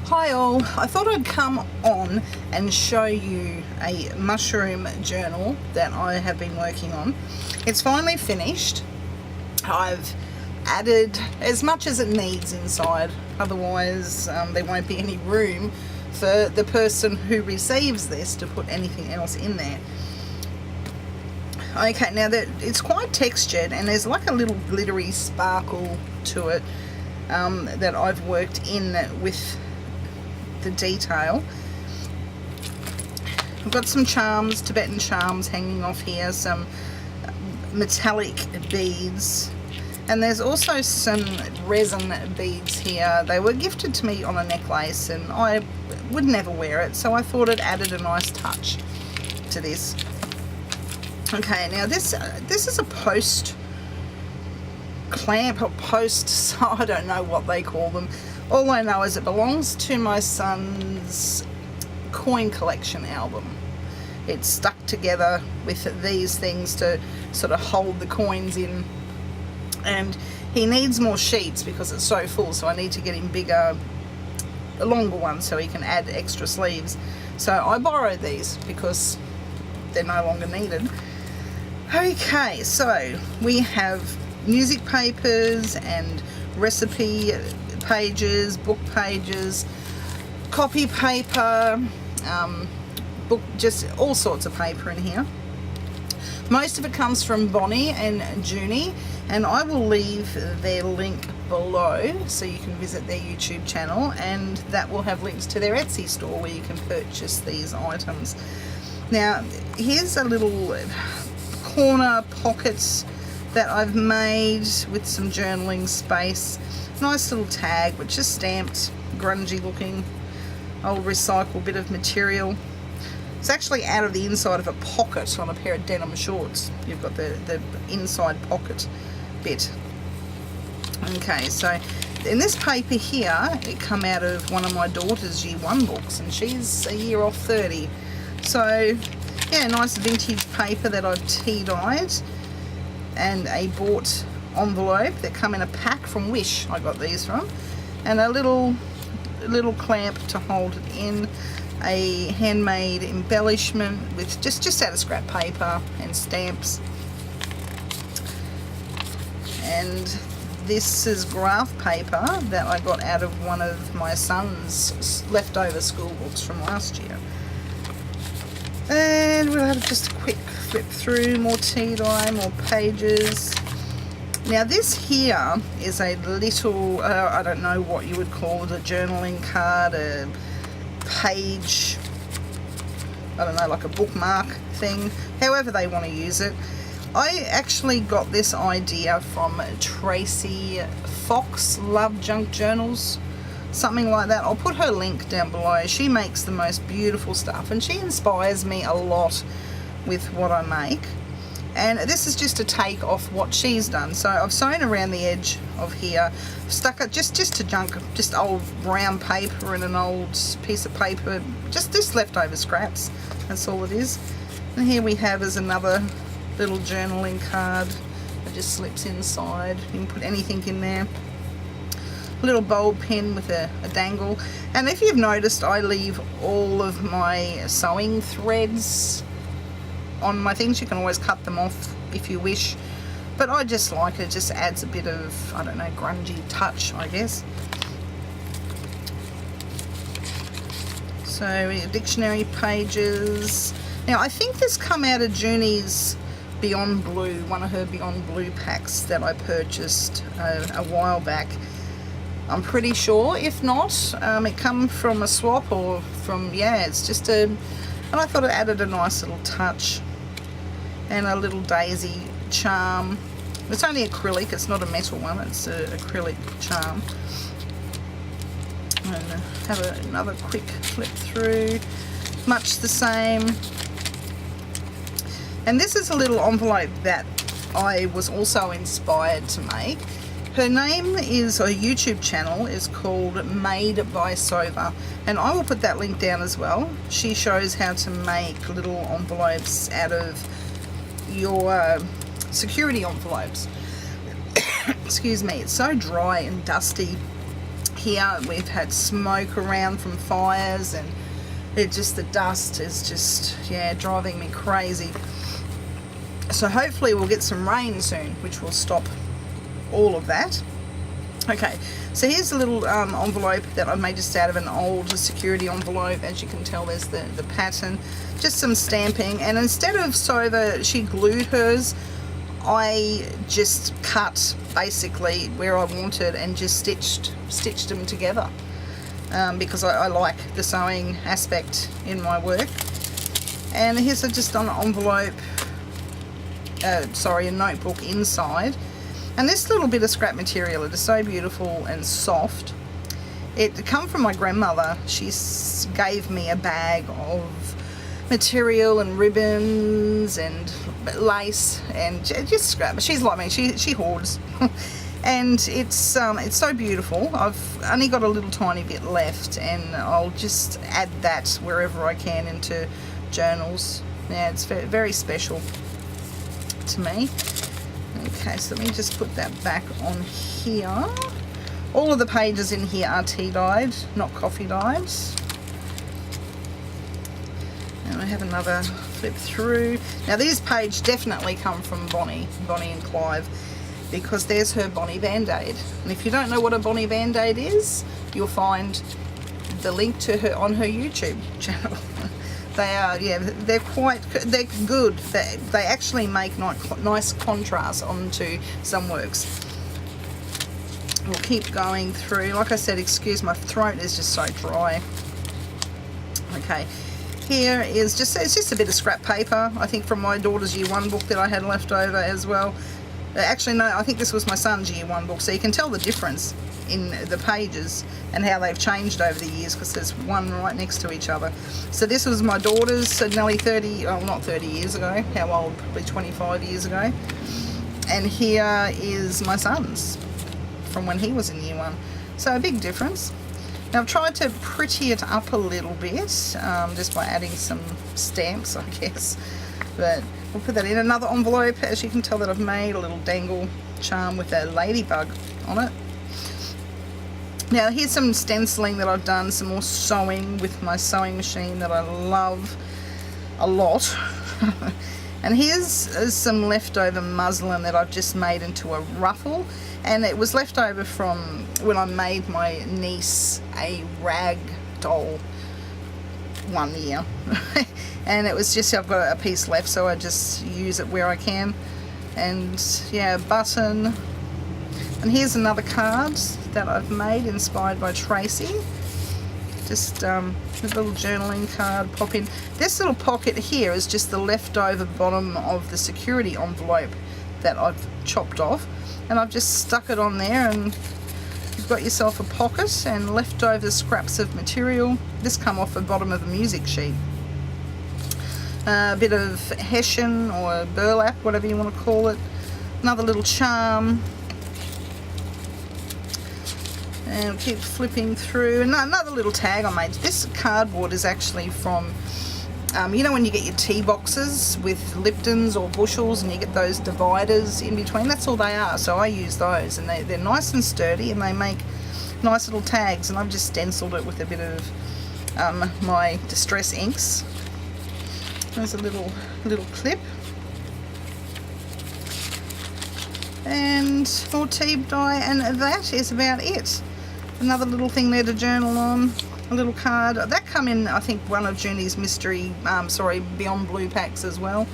Hi all, I thought I'd come on and show you a mushroom journal that I have been working on. It's finally finished. I've added as much as it needs inside, otherwise there won't be any room for the person who receives this to put anything else in there. Okay, now that it's quite textured and there's like a little glittery sparkle to it that I've worked in with the detail. I've got some charms, Tibetan charms hanging off here, some metallic beads, and there's also some resin beads here. They were gifted to me on a necklace and I would never wear it, so I thought it added a nice touch to this. Okay, now this is a post clamp or post, I don't know what they call them. All I know is it belongs to my son's coin collection album. It's stuck together with these things to sort of hold the coins in, and he needs more sheets because it's so full, so I need to get him bigger, longer ones so he can add extra sleeves. So I borrowed these because they're no longer needed. Okay, so we have music papers and recipe pages, book pages, copy paper, book, just all sorts of paper in here. Most of it comes from Bonny and Junie, and I will leave their link below so you can visit their YouTube channel, and that will have links to their Etsy store where you can purchase these items. Now here's a little corner pockets that I've made with some journaling space. Nice little tag which is stamped, grungy looking, old recycled bit of material. It's actually out of the inside of a pocket on a pair of denim shorts. You've got the inside pocket bit. Okay, so in this paper here, it come out of one of my daughter's Year 1 books, and she's a year off 30. So yeah, nice vintage paper that I've tea-dyed, and a bought envelope that come in a pack from Wish. I got these from, and a little clamp to hold it in, a handmade embellishment with just out of scrap paper and stamps, and this is graph paper that I got out of one of my son's leftover school books from last year. And we'll have just a quick flip through, more tea dye, more pages. Now this here is a little, I don't know what you would call it, a journaling card, a page, I don't know, like a bookmark thing, however they want to use it. I actually got this idea from Tracy Fox, Love Junk Journals, something like that. I'll put her link down below. She makes the most beautiful stuff and she inspires me a lot with what I make. And this is just a take off what she's done. So I've sewn around the edge of here, stuck it just to junk, just old brown paper and an old piece of paper, just leftover scraps. That's all it is. And here we have is another little journaling card that just slips inside. You can put anything in there. A little bulb pen with a dangle. And if you've noticed, I leave all of my sewing threads on my things. You can always cut them off if you wish, but I just like it. It just adds a bit of, I don't know, grungy touch, I guess. So dictionary pages. Now I think this come out of Junie's Beyond Blue, one of her Beyond Blue packs that I purchased a while back. I'm pretty sure. If not, it come from a swap or from, yeah, it's just a, and I thought it added a nice little touch. And a little daisy charm. It's only acrylic, it's not a metal one, it's an acrylic charm. And have another quick flip through. Much the same. And this is a little envelope that I was also inspired to make. Her name is, her YouTube channel is called Made by Sova, and I will put that link down as well. She shows how to make little envelopes out of your security envelopes. Excuse me, it's so dry and dusty here. We've had smoke around from fires, and the dust is just, yeah, driving me crazy. So hopefully we'll get some rain soon, which will stop all of that. Okay, so here's a little envelope that I made just out of an old security envelope. As you can tell, there's the pattern, just some stamping, and instead of Sova, she glued hers, I just cut basically where I wanted and just stitched them together, because I like the sewing aspect in my work. And here's just an envelope, a notebook inside. And this little bit of scrap material, it is so beautiful and soft. It come from my grandmother. She gave me a bag of material and ribbons and lace and just scrap. She's like me, she hoards. And it's so beautiful. I've only got a little tiny bit left, and I'll just add that wherever I can into journals. Yeah, it's very, very special to me. Okay, so let me just put that back on here. All of the pages in here are tea dyed, not coffee dyed. And I have another flip through. Now these pages definitely come from Bonny and Clive, because there's her Bonny Band-Aid. And if you don't know what a Bonny Band-Aid is, you'll find the link to her on her YouTube channel. They are, yeah, they're good. They actually make nice contrast onto some works. We'll keep going through. Like I said, excuse my throat is just so dry. Okay, here is it's just a bit of scrap paper, I think from my daughter's Year 1 book that I had left over as well. Actually, no, I think this was my son's Year 1 book, so you can tell the difference in the pages and how they've changed over the years, because there's one right next to each other. So this was my daughter's, so nearly 30, oh not 30 years ago, how old, probably 25 years ago. And here is my son's, from when he was in Year 1. So a big difference. Now I've tried to pretty it up a little bit, just by adding some stamps, I guess. But we'll put that in another envelope. As you can tell, that I've made a little dangle charm with a ladybug on it. Now here's some stenciling that I've done, some more sewing with my sewing machine that I love a lot. And here's some leftover muslin that I've just made into a ruffle, and it was left over from when I made my niece a rag doll one year. And it was just, I've got a piece left, so I just use it where I can. And yeah, button. And here's another card that I've made, inspired by Tracy. Just a little journaling card, pop in. This little pocket here is just the leftover bottom of the security envelope that I've chopped off. And I've just stuck it on there, and you've got yourself a pocket and leftover scraps of material. This come off the bottom of a music sheet. A bit of hessian or burlap, whatever you want to call it. Another little charm. And keep flipping through. And another little tag I made. This cardboard is actually from, you know when you get your tea boxes with Liptons or bushels and you get those dividers in between? That's all they are. So I use those, and they're nice and sturdy, and they make nice little tags. And I've just stenciled it with a bit of my distress inks. There's a little clip. And more tea dye, and that is about it. Another little thing there to journal on, a little card. That come in, I think, one of Junie's mystery, Beyond Blue packs as well.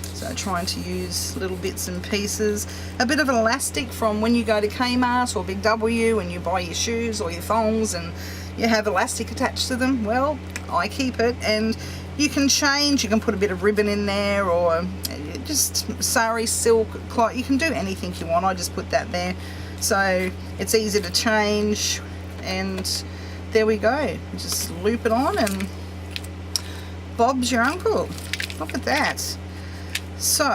So trying to use little bits and pieces. A bit of elastic from when you go to Kmart or Big W and you buy your shoes or your thongs and you have elastic attached to them. Well, I keep it, and you can change. You can put a bit of ribbon in there, or just sari, silk, cloth. You can do anything you want. I just put that there, so it's easy to change. And there we go. Just loop it on, and Bob's your uncle. Look at that. So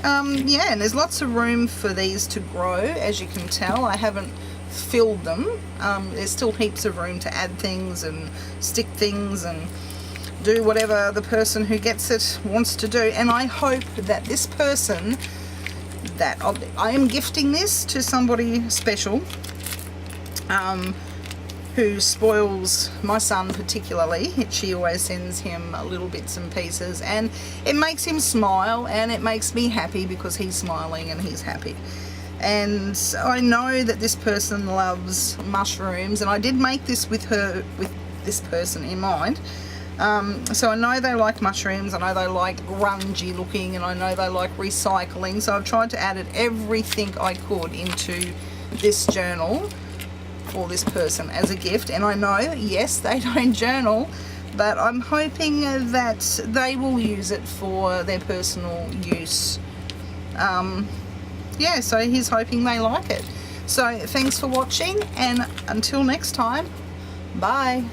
yeah, and there's lots of room for these to grow. As you can tell, I haven't filled them. There's still heaps of room to add things and stick things and do whatever the person who gets it wants to do. And I hope that this person, that I am gifting this to somebody special, who spoils my son particularly. She always sends him little bits and pieces, and it makes him smile, and it makes me happy because he's smiling and he's happy. And I know that this person loves mushrooms, and I did make this with this person in mind. So I know they like mushrooms, I know they like grungy looking, and I know they like recycling, so I've tried to add everything I could into this journal for this person as a gift. And I know, yes, they don't journal, but I'm hoping that they will use it for their personal use. Yeah, so he's hoping they like it. So thanks for watching, and until next time, bye.